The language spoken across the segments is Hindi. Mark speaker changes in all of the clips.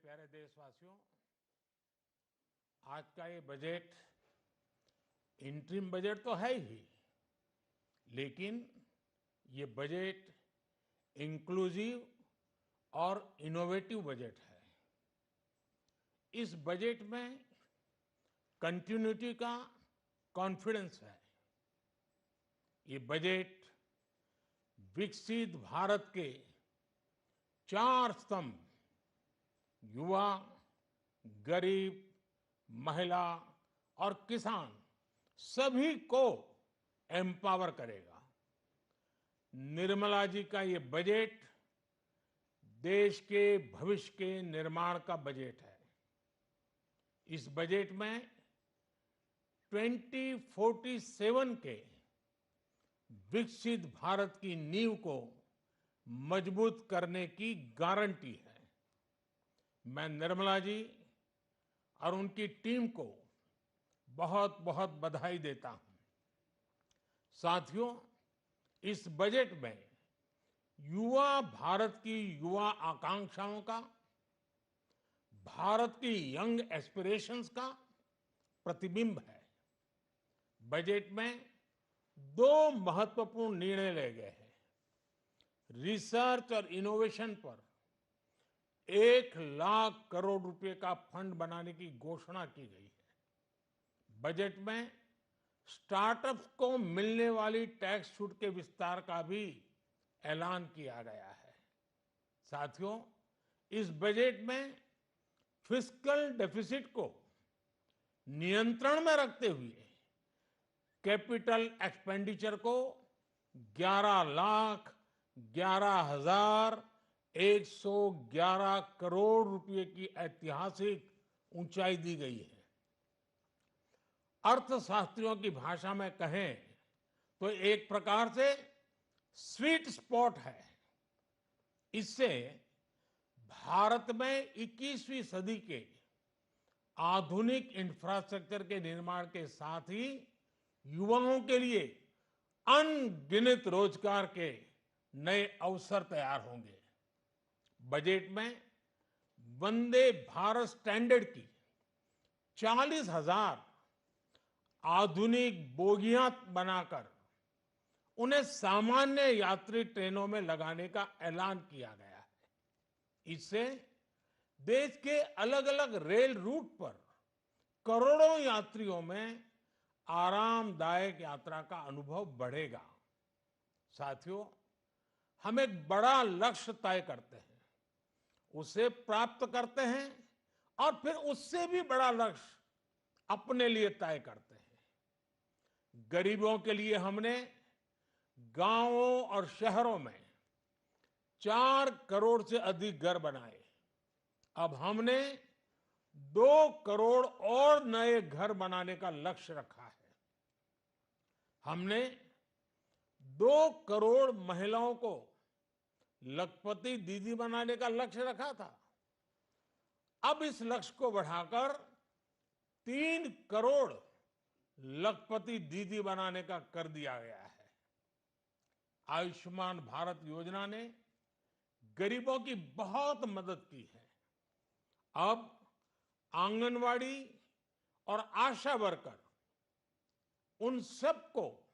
Speaker 1: प्यारे देशवासियों, आज का ये बजट इंटरिम बजट तो है ही, लेकिन ये बजट इंक्लूसिव और इनोवेटिव बजट है। इस बजट में कंटिन्यूटी का कॉन्फिडेंस है। ये बजट विकसित भारत के 4 स्तंभ युवा, गरीब, महिला और किसान सभी को एम्पावर करेगा। निर्मला जी का ये बजट देश के भविष्य के निर्माण का बजट है। इस बजट में 2047 के विकसित भारत की नींव को मजबूत करने की गारंटी है। मैं निर्मला जी और उनकी टीम को बहुत बहुत बधाई देता हूं। साथियों, इस बजट में युवा भारत की युवा आकांक्षाओं का, भारत की यंग एस्पिरेशंस का प्रतिबिंब है। बजट में 2 महत्वपूर्ण निर्णय लिए गए हैं। रिसर्च और इनोवेशन पर 1 लाख करोड़ रुपए का फंड बनाने की घोषणा की गई है। बजट में स्टार्टअप्स को मिलने वाली टैक्स छूट के विस्तार का भी ऐलान किया गया है। साथियों, इस बजट में फिस्कल डेफिसिट को नियंत्रण में रखते हुए कैपिटल एक्सपेंडिचर को 11,11,111 करोड़ रुपए की ऐतिहासिक ऊंचाई दी गई है। अर्थशास्त्रियों की भाषा में कहें तो एक प्रकार से स्वीट स्पॉट है। इससे भारत में 21वीं सदी के आधुनिक इंफ्रास्ट्रक्चर के निर्माण के साथ ही युवाओं के लिए अनगिनत रोजगार के नए अवसर तैयार होंगे। बजट में वंदे भारत स्टैंडर्ड की 40,000 आधुनिक बोगियां बनाकर उन्हें सामान्य यात्री ट्रेनों में लगाने का ऐलान किया गया है। इससे देश के अलग अलग रेल रूट पर करोड़ों यात्रियों में आरामदायक यात्रा का अनुभव बढ़ेगा। साथियों, हम एक बड़ा लक्ष्य तय करते हैं, उसे प्राप्त करते हैं और फिर उससे भी बड़ा लक्ष्य अपने लिए तय करते हैं। गरीबों के लिए हमने गांवों और शहरों में 4 करोड़ से अधिक घर बनाए। अब हमने 2 करोड़ और नए घर बनाने का लक्ष्य रखा है। हमने 2 करोड़ महिलाओं को लखपति दीदी बनाने का लक्ष्य रखा था। अब इस लक्ष्य को बढ़ाकर 3 करोड़ लखपति दीदी बनाने का कर दिया गया है। आयुष्मान भारत योजना ने गरीबों की बहुत मदद की है। अब आंगनवाड़ी और आशा वर्कर, उन सबको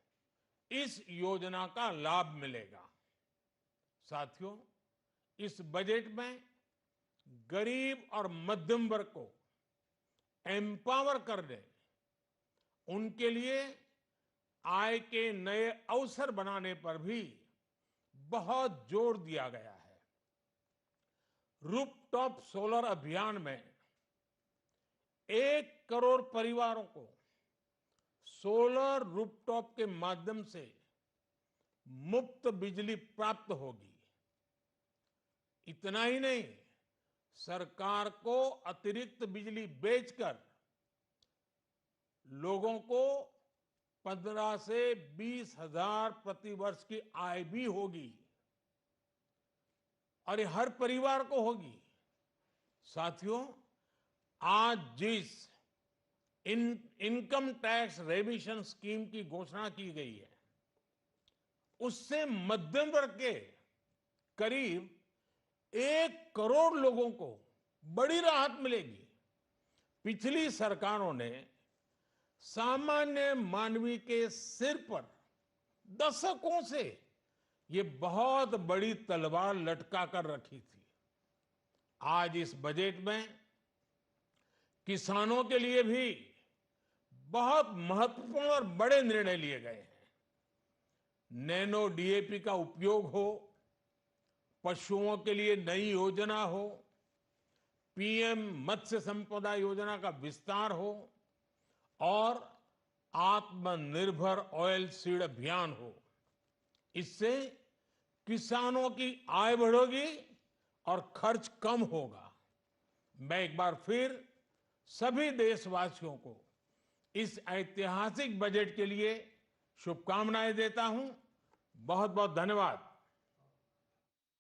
Speaker 1: इस योजना का लाभ मिलेगा। साथियों, इस बजट में गरीब और मध्यम वर्ग को एम्पावर करने, उनके लिए आय के नए अवसर बनाने पर भी बहुत जोर दिया गया है। रूफटॉप सोलर अभियान में 1 करोड़ परिवारों को सोलर रूफटॉप के माध्यम से मुफ्त बिजली प्राप्त होगी। इतना ही नहीं, सरकार को अतिरिक्त बिजली बेचकर लोगों को 15 से 20 हजार प्रति वर्ष की आय भी होगी और ये हर परिवार को होगी। साथियों, आज जिस इनकम टैक्स रेमिशन स्कीम की घोषणा की गई है, उससे मध्यम वर्ग के करीब 1 करोड़ लोगों को बड़ी राहत मिलेगी। पिछली सरकारों ने सामान्य मानवी के सिर पर दशकों से ये बहुत बड़ी तलवार लटका कर रखी थी। आज इस बजट में किसानों के लिए भी बहुत महत्वपूर्ण और बड़े निर्णय लिए गए हैं। नैनो डीएपी का उपयोग हो, पशुओं के लिए नई योजना हो, पीएम मत्स्य संपदा योजना का विस्तार हो और आत्मनिर्भर ऑयल सीड अभियान हो। इससे किसानों की आय बढ़ेगी और खर्च कम होगा। मैं एक बार फिर सभी देशवासियों को इस ऐतिहासिक बजट के लिए शुभकामनाएं देता हूं। बहुत बहुत धन्यवाद।